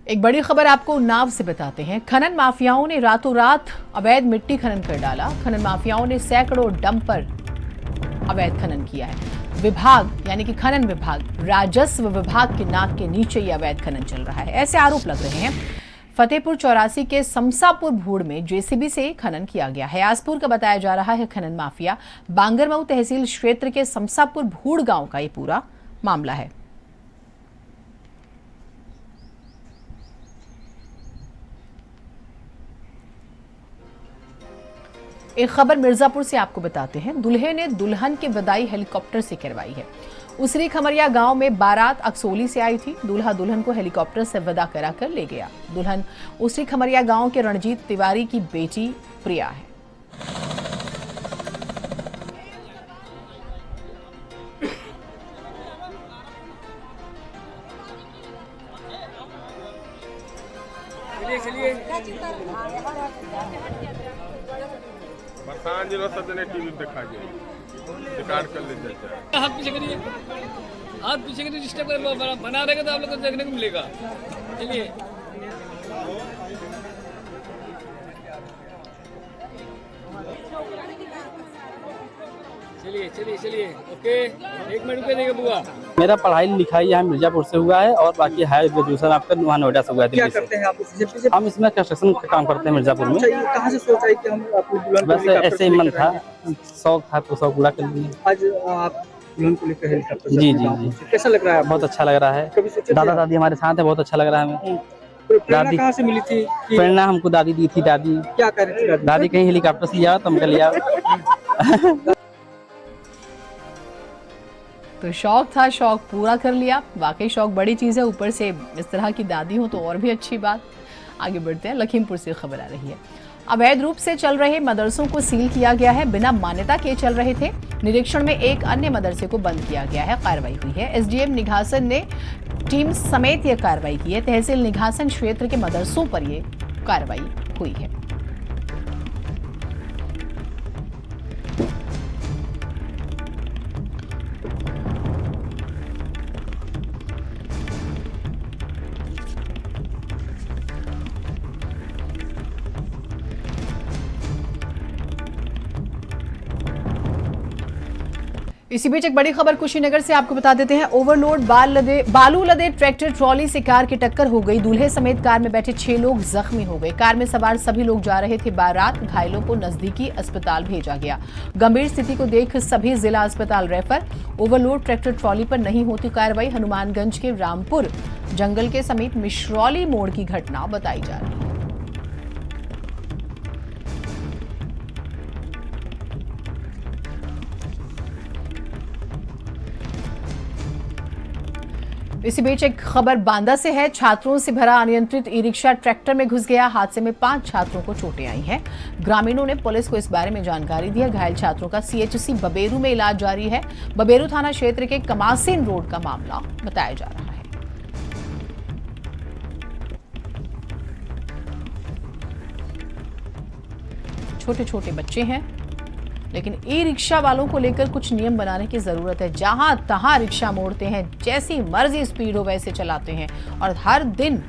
एक बड़ी खबर आपको उन्नाव से बताते हैं। खनन माफियाओं ने रातों रात अवैध मिट्टी खनन कर डाला। खनन माफियाओं ने सैकड़ों डंप पर अवैध खनन किया है। विभाग यानी कि खनन विभाग, राजस्व विभाग के नाक के नीचे ये अवैध खनन चल रहा है, ऐसे आरोप लग रहे हैं। फतेहपुर चौरासी के समसापुर भूड़ में जेसीबी से खनन किया गया है। आसपुर का बताया जा रहा है खनन माफिया। बांगरमऊ तहसील क्षेत्र के समसापुर भूड़ गांव का ये पूरा मामला है। एक खबर मिर्जापुर से आपको बताते हैं। दूल्हे ने दुल्हन की विदाई हेलीकॉप्टर से करवाई है। उसरी खमरिया गांव में बारात अक्सोली से आई थी। दूल्हा दुल्हन को हेलीकॉप्टर से विदा कराकर ले गया। दुल्हन उसरी खमरिया गांव के रणजीत तिवारी की बेटी प्रिया है। टीवी देखा रिकॉर्ड कर लेते हाथ पीछे करिए, हाथ पीछे करिए, डिस्टर्ब कर बना रहेगा तो आप लोग को देखने को मिलेगा। चलिए चलिए चलिए चलिए, ओके, 1 मिनट रुपये देगा बुआ। मेरा पढ़ाई लिखाई यहाँ मिर्जापुर से हुआ है और बाकी हायर ग्रेजुएशन आपका वहाँ नोएडा से हुआ है। क्या करते हैं आप? हम इसमें कंस्ट्रक्शन का काम करते हैं मिर्जापुर में। कहाँ से सोचा है कि हम अपनी दुल्हन को वैसे ऐसे ही मन था, शौक था तो शौक पूरा कर लिए। आज आप दुल्हन को लेकर हेलीकॉप्टर जी जी जी। कैसा लग रहा है? बहुत अच्छा लग रहा है। दादा दादी हमारे साथ है, बहुत अच्छा लग रहा है हमें। दादी कहाँ से मिली थी? प्रेरणा हमको दादी दी थी। दादी क्या कर रही थी? दादी कहीं हेलीकॉप्टर से लिया तो हमको लिया। तो शौक था, शौक पूरा कर लिया। वाकई शौक बड़ी चीज़ है, ऊपर से इस तरह की दादी हो तो और भी अच्छी बात। आगे बढ़ते हैं। लखीमपुर से खबर आ रही है। अवैध रूप से चल रहे मदरसों को सील किया गया है। बिना मान्यता के चल रहे थे। निरीक्षण में एक अन्य मदरसे को बंद किया गया है। कार्रवाई हुई है। एसडीएम निघासन ने टीम समेत यह कार्रवाई की है। तहसील निघासन क्षेत्र के मदरसों पर यह कार्रवाई हुई है। इसी बीच एक बड़ी खबर कुशीनगर से आपको बता देते हैं। ओवरलोड बालू लदे ट्रैक्टर ट्रॉली से कार की टक्कर हो गई। दूल्हे समेत कार में बैठे 6 लोग जख्मी हो गए। कार में सवार सभी लोग जा रहे थे बारात। घायलों को नजदीकी अस्पताल भेजा गया। गंभीर स्थिति को देख सभी जिला अस्पताल रेफर। ओवरलोड ट्रैक्टर ट्रॉली पर नहीं होती कार्रवाई। हनुमानगंज के रामपुर जंगल के समीप मिश्रौली मोड़ की घटना बताई जा रही है। इसी बीच एक खबर बांदा से है। छात्रों से भरा अनियंत्रित ई रिक्शा ट्रैक्टर में घुस गया। हादसे में 5 छात्रों को चोटें आई हैं। ग्रामीणों ने पुलिस को इस बारे में जानकारी दी है। घायल छात्रों का सीएचसी बबेरू में इलाज जारी है। बबेरू थाना क्षेत्र के कमासिन रोड का मामला बताया जा रहा है। छोटे छोटे बच्चे हैं, लेकिन ई रिक्शा वालों को लेकर कुछ नियम बनाने की जरूरत है। जहां तहां रिक्शा मोड़ते हैं, जैसी मर्जी स्पीड हो वैसे चलाते हैं और हर दिन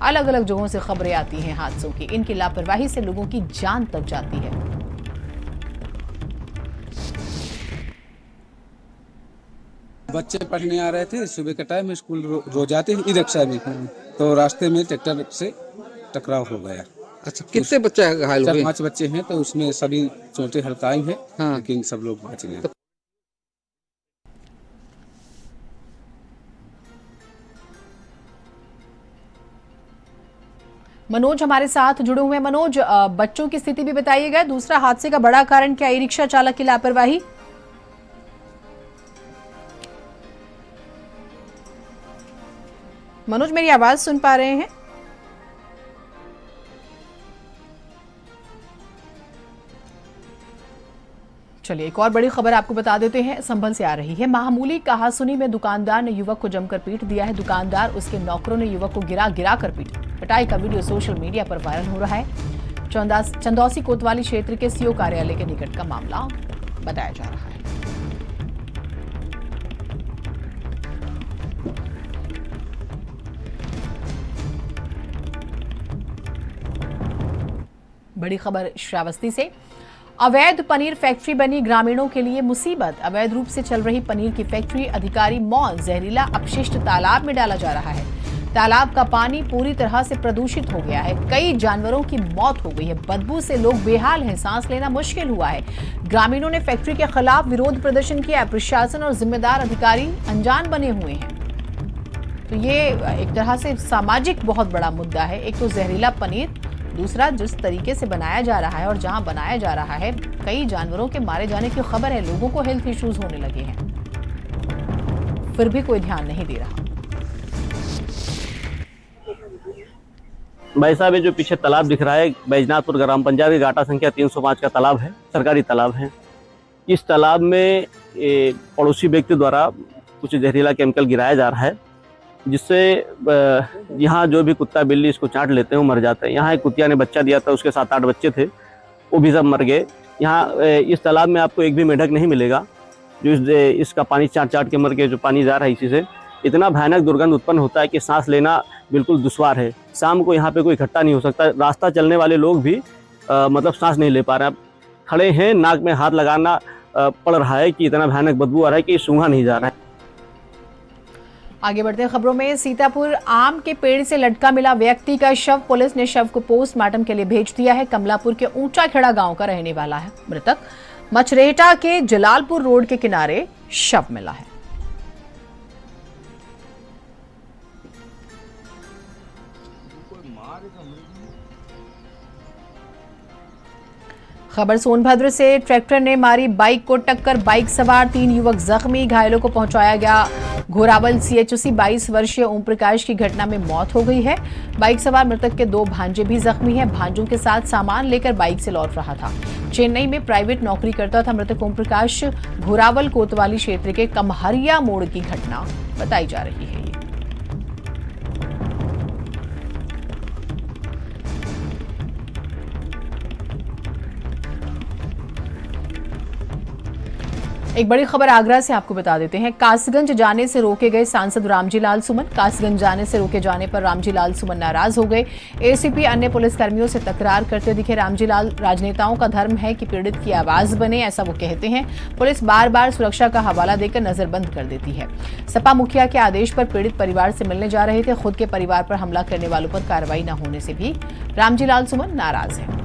अलग अलग जगहों से खबरें आती हैं हादसों की। इनकी लापरवाही से लोगों की जान तक जाती है। बच्चे पढ़ने आ रहे थे, सुबह के टाइम स्कूल रोज आते हैं ई रिक्शा में, तो रास्ते में ट्रैक्टर से टकराव हो गया। अच्छा, कितने बच्चे घायल हुए? 4-5 बच्चे हैं, तो उसमें सभी चोटें हल्काई हैं। हाँ। लेकिन सब लोग बच गए। मनोज हमारे साथ जुड़े हुए हैं। मनोज, बच्चों की स्थिति भी बताइएगा। दूसरा, हादसे का बड़ा कारण क्या ई रिक्शा चालक की लापरवाही? मनोज, मेरी आवाज सुन पा रहे हैं? चलिए एक और बड़ी खबर आपको बता देते हैं, संभल से आ रही है। मामूली कहासुनी में दुकानदार ने युवक को जमकर पीट दिया है। दुकानदार उसके नौकरों ने युवक को गिरा कर पीटा। पिटाई का वीडियो सोशल मीडिया पर वायरल हो रहा है। चंदौसी कोतवाली क्षेत्र के सीओ कार्यालय के निकट का मामला बताया जा रहा है। बड़ी खबर श्रावस्ती से। अवैध पनीर फैक्ट्री बनी ग्रामीणों के लिए मुसीबत। अवैध रूप से चल रही पनीर की फैक्ट्री अधिकारी मौत। जहरीला अपशिष्ट तालाब में डाला जा रहा है। तालाब का पानी पूरी तरह से प्रदूषित हो गया है। कई जानवरों की मौत हो गई है। बदबू से लोग बेहाल हैं, सांस लेना मुश्किल हुआ है। ग्रामीणों ने फैक्ट्री के खिलाफ विरोध प्रदर्शन किया। प्रशासन और जिम्मेदार अधिकारी अनजान बने हुए हैं। तो ये एक तरह से सामाजिक बहुत बड़ा मुद्दा है। एक तो जहरीला पनीर, दूसरा जिस तरीके से बनाया जा रहा है और जहां बनाया जा रहा है, कई जानवरों के मारे जाने की खबर है। लोगों को हेल्थ इश्यूज होने लगे हैं, फिर भी कोई ध्यान नहीं दे रहा। भाई साहब, ये जो पीछे तालाब दिख रहा है, बैजनाथपुर ग्राम पंचायत की गाटा संख्या 305 का तालाब है, सरकारी तालाब है। इस तालाब में पड़ोसी व्यक्ति द्वारा कुछ जहरीला केमिकल गिराया जा रहा है, जिससे यहाँ जो भी कुत्ता बिल्ली इसको चाट लेते हैं वो मर जाते हैं। यहाँ एक कुतिया ने बच्चा दिया था, उसके 7-8 बच्चे थे, वो भी सब मर गए। यहाँ इस तालाब में आपको एक भी मेढक नहीं मिलेगा जो इसका पानी चाट के मर के जो पानी जा रहा है, इसी से इतना भयानक दुर्गंध उत्पन्न होता है कि सांस लेना बिल्कुल दुश्वार है। शाम को यहाँ पे कोई इकट्ठा नहीं हो सकता। रास्ता चलने वाले लोग भी मतलब सांस नहीं ले पा रहे हैं, खड़े हैं, नाक में हाथ लगाना पड़ रहा है कि इतना भयानक बदबू आ रहा है कि सूंघा नहीं जा रहा है। आगे बढ़ते हैं खबरों में। सीतापुर आम के पेड़ से लटका मिला व्यक्ति का शव। पुलिस ने शव को पोस्टमार्टम के लिए भेज दिया है। कमलापुर के ऊंचा खेड़ा गांव का रहने वाला है मृतक। मचरेहटा के जलालपुर रोड के किनारे शव मिला है। खबर सोनभद्र से। ट्रैक्टर ने मारी बाइक को टक्कर, बाइक सवार 3 युवक जख्मी। घायलों को पहुंचाया गया घोरावल सीएचसी। 22 वर्षीय ओम प्रकाश की घटना में मौत हो गई है। बाइक सवार मृतक के 2 भांजे भी जख्मी हैं। भांजों के साथ सामान लेकर बाइक से लौट रहा था। चेन्नई में प्राइवेट नौकरी करता था मृतक ओम प्रकाश। घोरावल कोतवाली क्षेत्र के कमहरिया मोड़ की घटना बताई जा रही है। एक बड़ी खबर आगरा से आपको बता देते हैं। कासगंज जाने से रोके गए सांसद रामजी लाल सुमन। कासगंज जाने से रोके जाने पर रामजी लाल सुमन नाराज हो गए। एसीपी अन्य पुलिसकर्मियों से तकरार करते दिखे। रामजी लाल, राजनेताओं का धर्म है कि पीड़ित की आवाज बने, ऐसा वो कहते हैं। पुलिस बार बार सुरक्षा का हवाला देकर नजरबंद कर देती है। सपा मुखिया के आदेश पर पीड़ित परिवार से मिलने जा रहे थे। खुद के परिवार पर हमला करने वालों पर कार्रवाई न होने से भी रामजी लाल सुमन नाराज है।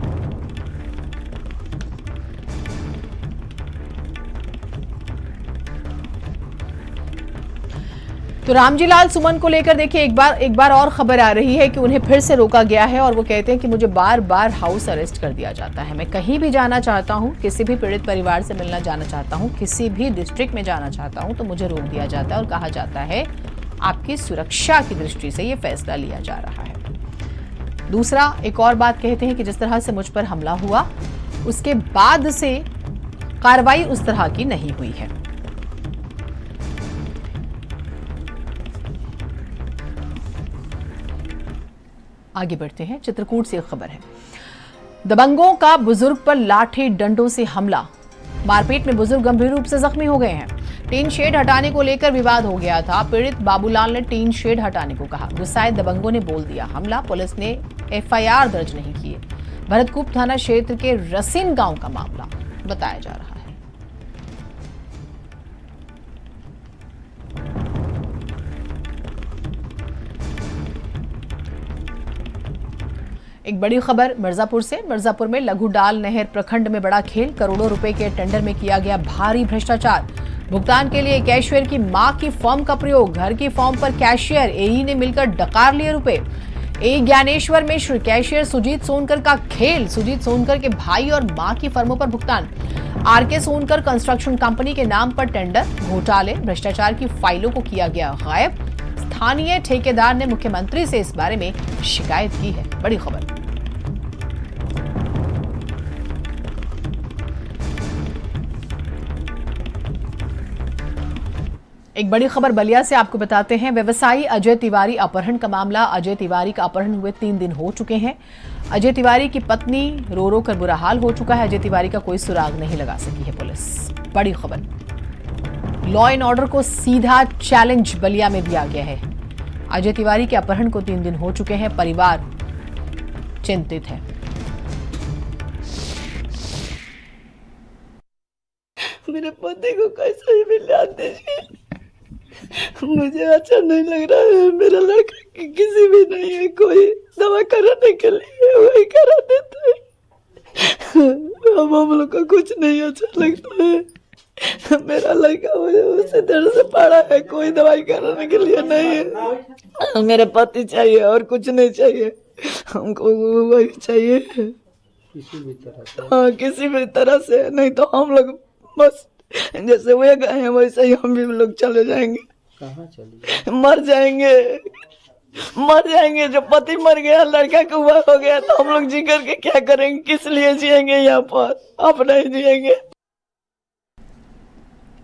तो रामजी लाल सुमन को लेकर देखिए एक बार और खबर आ रही है कि उन्हें फिर से रोका गया है और वो कहते हैं कि मुझे बार बार हाउस अरेस्ट कर दिया जाता है। मैं कहीं भी जाना चाहता हूं, किसी भी पीड़ित परिवार से मिलना जाना चाहता हूं, किसी भी डिस्ट्रिक्ट में जाना चाहता हूं तो मुझे रोक दिया जाता है और कहा जाता है आपकी सुरक्षा की दृष्टि से ये फैसला लिया जा रहा है। दूसरा एक और बात कहते हैं कि जिस तरह से मुझ पर हमला हुआ उसके बाद से कार्रवाई उस तरह की नहीं हुई है। आगे बढ़ते हैं। चित्रकूट से एक खबर है। दबंगों का बुजुर्ग पर लाठी डंडों से हमला। मारपीट में बुजुर्ग गंभीर रूप से जख्मी हो गए हैं। टीन शेड हटाने को लेकर विवाद हो गया था। पीड़ित बाबूलाल ने टीन शेड हटाने को कहा। गुस्साए दबंगों ने बोल दिया हमला। पुलिस ने एफआईआर दर्ज नहीं की है। भरतकूप थाना क्षेत्र के रसीन गांव का मामला बताया जा रहा है। एक बड़ी खबर मिर्जापुर से। मिर्जापुर में लघुडाल नहर प्रखंड में बड़ा खेल। करोड़ों रुपए के टेंडर में किया गया भारी भ्रष्टाचार। भुगतान के लिए कैशियर की मां की फॉर्म का प्रयोग। घर की फॉर्म पर कैशियर एई ने मिलकर डकार लिए रुपए। ए ज्ञानेश्वर मिश्र, कैशियर सुजीत सोनकर का खेल। सुजीत सोनकर के भाई और मां की फर्मों पर भुगतान। आरके सोनकर कंस्ट्रक्शन कंपनी के नाम पर टेंडर। घोटाले भ्रष्टाचार की फाइलों को किया गया गायब। स्थानीय ठेकेदार ने मुख्यमंत्री से इस बारे में शिकायत की है। बड़ी खबर। एक बड़ी खबर बलिया से आपको बताते हैं। व्यवसायी अजय तिवारी अपहरण का मामला। अजय तिवारी का अपहरण हुए 3 दिन हो चुके हैं। अजय तिवारी की पत्नी रो रो कर बुरा हाल हो चुका है। अजय तिवारी का कोई सुराग नहीं लगा सकी है पुलिस। बड़ी खबर। लॉ एंड ऑर्डर को सीधा चैलेंज बलिया में दिया गया है। अजय तिवारी के अपहरण को 3 दिन हो चुके हैं। परिवार चिंतित है। मेरे पति को कैसे ही मिला दीजिए, मुझे अच्छा नहीं लग रहा है। मेरा लड़का किसी भी नहीं है, कोई दवा कराने के लिए वही करा देता है। अब हम लोग को कुछ नहीं अच्छा लगता है। मेरा लड़का उसे दर्द से पड़ा है, कोई दवाई कराने के लिए नहीं है। मेरे पति चाहिए और कुछ नहीं चाहिए, हमको वही चाहिए। किसी भी तरह से, हाँ किसी भी तरह से, नहीं तो हम लोग बस जैसे वे गए हैं वैसे ही हम भी लोग चले जाएंगे। कहाँ चली? मर जाएंगे, मर जाएंगे। जो पति मर गया, लड़का का हुआ हो गया, तो हम लोग जी करके क्या करेंगे? किस लिए जिएंगे यहाँ पर? आप नहीं जिएंगे।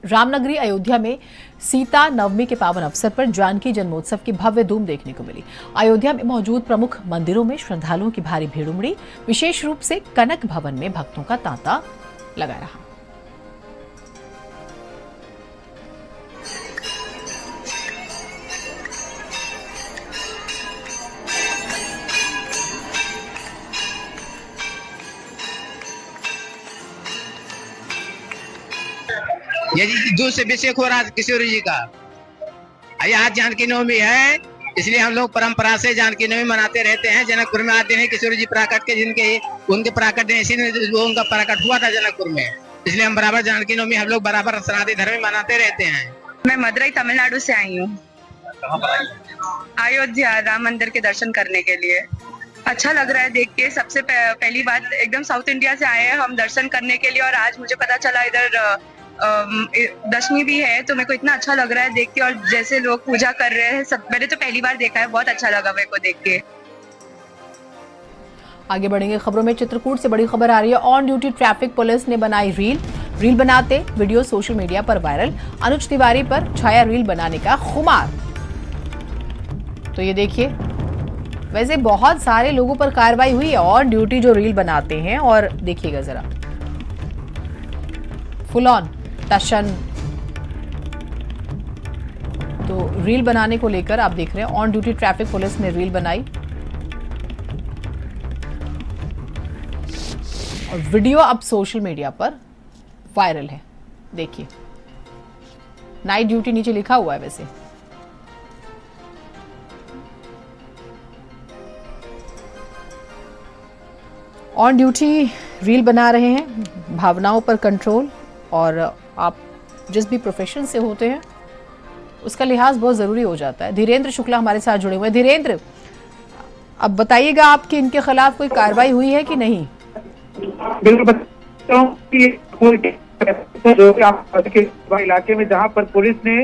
रामनगरी अयोध्या में सीता नवमी के पावन अवसर पर जानकी जन्मोत्सव की भव्य धूम देखने को मिली। अयोध्या में मौजूद प्रमुख मंदिरों में श्रद्धालुओं की भारी भीड़ उमड़ी। विशेष रूप से कनक भवन में भक्तों का तांता लगा रहा। ये दूध से अभिषेक हो रहा है किशोर जी का। आज जानकी नवमी है, इसलिए हम लोग परंपरा से जानकी नवमी मनाते रहते हैं। जनकपुर में आते हैं किशोर जी प्राकट के, जिनके उनके प्राकट इसी वो उनका प्राकट हुआ था जनकपुर में, इसलिए हम बराबर जानकी नवमी हम लोग बराबर सनातन धर्म में मनाते रहते हैं। मैं मदुरई तमिलनाडु से आई हूँ, अयोध्या राम मंदिर के दर्शन करने के लिए। अच्छा लग रहा है देख के। सबसे पहली बात, एकदम साउथ इंडिया से आए हैं हम दर्शन करने के लिए, और आज मुझे पता चला इधर दशमी भी है, तो मेरे को इतना अच्छा लग रहा है देख के। और जैसे लोग पूजा कर रहे हैं, सब मैंने तो पहली बार देखा है, बहुत अच्छा लगा मेरे को देख के। आगे बढ़ेंगे खबरों में। चित्रकूट से बड़ी खबर आ रही है। ऑन ड्यूटी ट्रैफिक पुलिस ने बनाई रील बनाते वीडियो सोशल मीडिया पर वायरल। अनुज तिवारी पर छाया रील बनाने का खुमार। तो ये देखिए, वैसे बहुत सारे लोगों पर कार्रवाई हुई है ऑन ड्यूटी जो रील बनाते हैं। और देखिएगा जरा, फुल ऑन टशन। तो रील बनाने को लेकर आप देख रहे हैं, ऑन ड्यूटी ट्रैफिक पुलिस ने रील बनाई और वीडियो अब सोशल मीडिया पर वायरल है। देखिए, नाइट ड्यूटी नीचे लिखा हुआ है। वैसे ऑन ड्यूटी रील बना रहे हैं, भावनाओं पर कंट्रोल। और आप जिस भी प्रोफेशन से होते हैं उसका लिहाज बहुत ज़रूरी हो जाता है। धीरेन्द्र शुक्ला हमारे साथ जुड़े हुए हैं। धीरेन्द्र, अब बताइएगा आपकी इनके खिलाफ कोई कार्रवाई हुई है कि नहीं? बिल्कुल बताता हूं कि जो इलाके में जहां पर पुलिस ने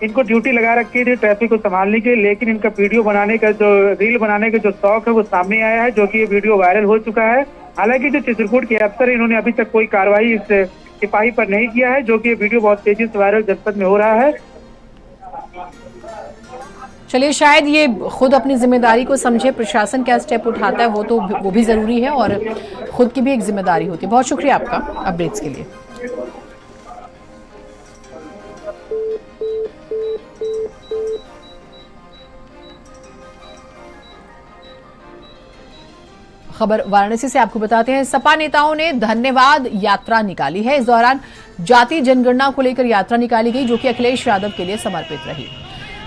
इनको ड्यूटी लगा रखी थी ट्रैफिक को संभालने के, लेकिन इनका वीडियो बनाने का जो रील बनाने का जो शौक है वो सामने आया है, जो कि ये वीडियो वायरल हो चुका है। हालांकि जो चित्रकूट के अफसर है, इन्होंने अभी तक कोई कार्रवाई इस सिपाही पर नहीं किया है, जो कि ये वीडियो बहुत तेजी से वायरल जनपद में हो रहा है। चलिए, शायद ये खुद अपनी जिम्मेदारी को समझे, प्रशासन क्या स्टेप उठाता है वो भी जरूरी है, और खुद की भी एक जिम्मेदारी होती है। बहुत शुक्रिया आपका अपडेट्स के लिए। खबर वाराणसी से आपको बताते हैं। सपा नेताओं ने धन्यवाद यात्रा निकाली है। इस दौरान जाति जनगणना को लेकर यात्रा निकाली गई, जो कि अखिलेश यादव के लिए समर्पित रही।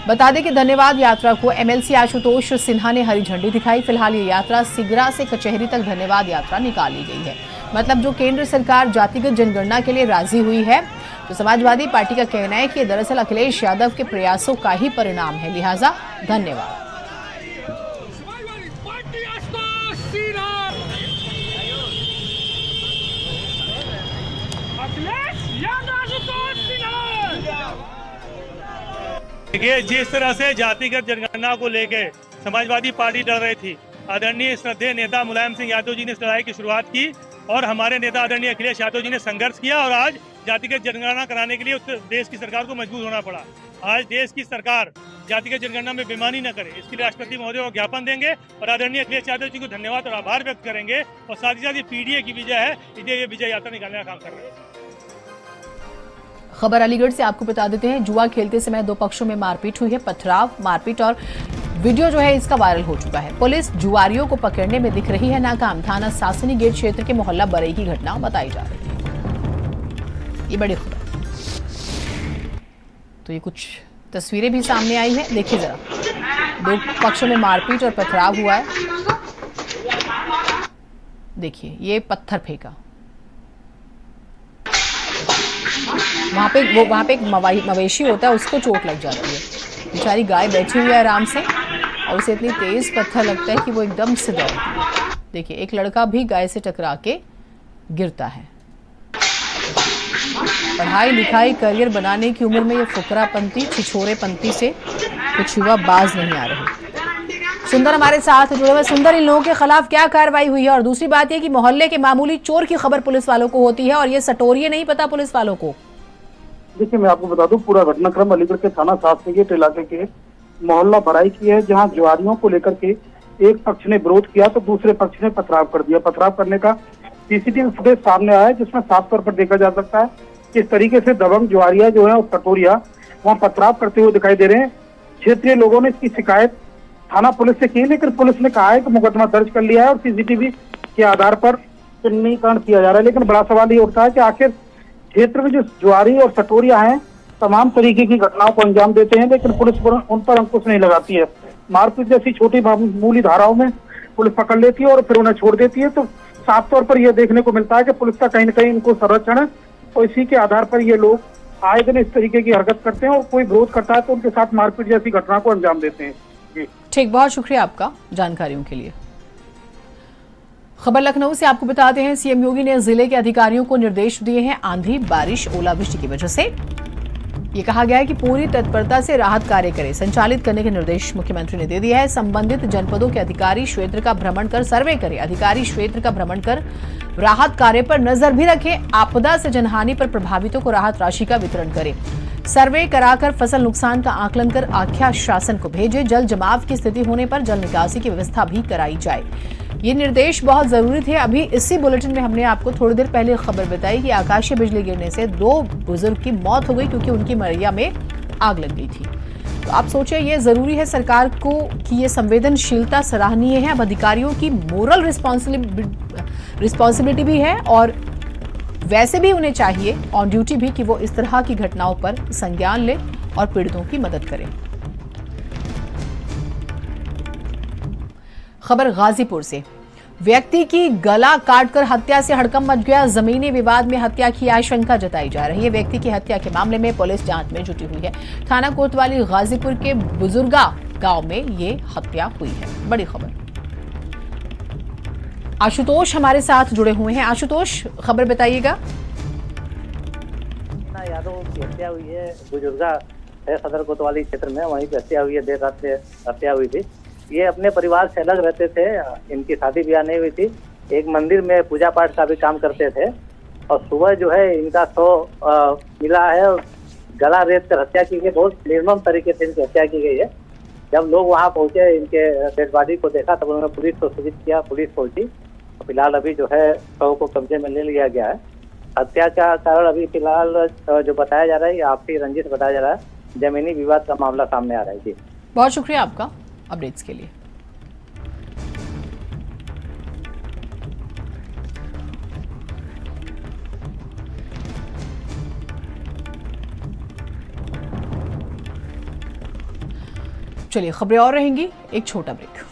बता दें कि धन्यवाद यात्रा को एमएलसी आशुतोष सिन्हा ने हरी झंडी दिखाई। फिलहाल ये यात्रा सिगरा से कचहरी तक धन्यवाद यात्रा निकाली गई है। मतलब जो केंद्र सरकार जातिगत जनगणना के लिए राजी हुई है, तो समाजवादी पार्टी का कहना है कि दरअसल अखिलेश यादव के प्रयासों का ही परिणाम है, लिहाजा धन्यवाद। देखिए, जिस तरह से जातिगत जनगणना को लेकर समाजवादी पार्टी लड़ रही थी, आदरणीय श्रद्धेय नेता मुलायम सिंह यादव जी ने इस लड़ाई की शुरुआत की और हमारे नेता आदरणीय अखिलेश यादव जी ने संघर्ष किया और आज जातिगत जनगणना कराने के लिए उत्तर देश की सरकार को मजबूर होना पड़ा। आज देश की सरकार जातिगत जनगणना में बेईमानी न करे, इसके लिए राष्ट्रपति महोदय को ज्ञापन देंगे और आदरणीय अखिलेश यादव जी को धन्यवाद और आभार व्यक्त करेंगे और साथ ही साथ ये पीडीए की विजय है, इसलिए ये विजय यात्रा निकालने का काम कर रहे हैं। खबर अलीगढ़ से आपको बता देते हैं, जुआ खेलते समय दो पक्षों में मारपीट हुई है। पथराव, मारपीट और वीडियो जो है इसका वायरल हो चुका है। पुलिस जुआरियों को पकड़ने में दिख रही है नाकाम। थाना सासनी गेट क्षेत्र के मोहल्ला बरई की घटना बताई जा रही है। ये बड़ी खबर। तो ये कुछ तस्वीरें भी सामने आई है, देखिए जरा। दो पक्षों में मारपीट और पथराव हुआ है। देखिए, ये पत्थर फेंका। वहां पे एक मवेशी होता है, उसको चोट लग जाती है। बेचारी गाय बैठी हुई है आराम से और उसे इतनी तेज पत्थर लगता है कि वो एकदम से दौड़ती है। देखिए, एक लड़का भी गाय से टकरा के गिरता है। पढ़ाई लिखाई करियर बनाने की उम्र में ये फुकरापंथी, छिछोरेपंथी से कुछ युवा बाज नहीं आ रहे। सुंदर हमारे साथ जुड़े हुए। सुंदर, इन लोगों के खिलाफ क्या कार्रवाई हुई है? और दूसरी बात यह कि मोहल्ले के मामूली चोर की खबर पुलिस वालों को होती है और ये सटोरिये नहीं पता पुलिस वालों को। देखिए, मैं आपको बता दूं, पूरा घटनाक्रम अलीगढ़ के थाना सासनी गेट इलाके के मोहल्ला बराई की है, जहां जुआरियों को लेकर के एक पक्ष ने विरोध किया तो दूसरे पक्ष ने पथराव कर दिया। पथराव करने का सीसीटीवी फुटेज सामने आया है, जिसमें साफ तौर पर देखा जा सकता है किस तरीके से दबंग जुआरिया जो है और सटोरिया वहाँ पथराव करते हुए दिखाई दे रहे हैं। क्षेत्रीय लोगों ने इसकी शिकायत थाना पुलिस से की, लेकिन पुलिस ने कहा है कि मुकदमा दर्ज कर लिया है और सीसीटीवी के आधार पर चिन्हीकरण किया जा रहा है। लेकिन बड़ा सवाल ये उठता है कि आखिर क्षेत्र में जो जुआरी और सटोरिया हैं तमाम तरीके की घटनाओं को अंजाम देते हैं, लेकिन पुलिस उन पर अंकुश नहीं लगाती है। मारपीट जैसी छोटी मामूली धाराओं में पुलिस पकड़ लेती है और फिर उन्हें छोड़ देती है। तो साफ तौर पर यह देखने को मिलता है कि पुलिस का कहीं न कहीं इनको संरक्षण है और इसी के आधार पर ये लोग आए दिन इस तरीके की हरकत करते हैं और कोई विरोध करता है तो उनके साथ मारपीट जैसी घटना को अंजाम देते हैं। जी ठीक, बहुत शुक्रिया आपका जानकारियों के लिए। खबर लखनऊ से आपको बताते हैं, सीएम योगी ने जिले के अधिकारियों को निर्देश दिए हैं। आंधी, बारिश, ओलावृष्टि की वजह से ये कहा गया है कि पूरी तत्परता से राहत कार्य करें, संचालित करने के निर्देश मुख्यमंत्री ने दे दिया है। संबंधित जनपदों के अधिकारी क्षेत्र का भ्रमण कर सर्वे करें। अधिकारी क्षेत्र का भ्रमण कर राहत कार्य पर नजर भी रखें। आपदा से जनहानि पर प्रभावितों को राहत राशि का वितरण करें। सर्वे कराकर फसल नुकसान का आकलन कर आख्या शासन को भेजे। जल जमाव की स्थिति होने पर जल निकासी की व्यवस्था भी कराई जाए। ये निर्देश बहुत जरूरी थे। अभी इसी बुलेटिन में हमने आपको थोड़ी देर पहले खबर बताई कि आकाशीय बिजली गिरने से 2 बुजुर्ग की मौत हो गई क्योंकि उनकी मरैया में आग लग गई थी। तो आप सोचिए, ये जरूरी है सरकार को कि ये संवेदनशीलता सराहनीय है। अब अधिकारियों की मोरल रिस्पॉन्सिबिलिटी भी है और वैसे भी उन्हें चाहिए ऑन ड्यूटी भी कि वो इस तरह की घटनाओं पर संज्ञान ले और पीड़ितों की मदद करें। खबर गाजीपुर से, व्यक्ति की गला काटकर हत्या से हड़कंप मच गया। जमीनी विवाद में हत्या की आशंका जताई जा रही है। व्यक्ति की हत्या के मामले में पुलिस जांच में जुटी हुई है। थाना कोतवाली गाजीपुर के बुजुर्गा गांव में ये हत्या हुई है। बड़ी खबर। आशुतोष हमारे साथ जुड़े हुए हैं। आशुतोष, खबर बताइएगा। यादव की हत्या हुई है, बुजुर्गा है सदर कोतवाली क्षेत्र में, वहीं पे हत्या हुई है। देर रात से हत्या हुई थी। ये अपने परिवार से अलग रहते थे, इनकी शादी ब्याह नहीं हुई थी। एक मंदिर में पूजा पाठ का भी काम करते थे और सुबह जो है इनका शव मिला है और गला रेत कर हत्या की गई। बहुत निर्मम तरीके से इनकी हत्या की गई है। जब लोग वहां पहुंचे, इनके डेड बॉडी को देखा, तब उन्होंने पुलिस को सूचित किया। पुलिस पहुंची। फिलहाल अभी जो है शव को कब्जे में ले लिया गया है। हत्या का कारण अभी फिलहाल जो बताया जा रहा है, आपसी रंजिश बताया जा रहा है। जमीनी विवाद का मामला सामने आ रहा है। जी बहुत शुक्रिया आपका अपडेट्स के लिए। चलिए, खबरें और रहेंगी, एक छोटा ब्रेक।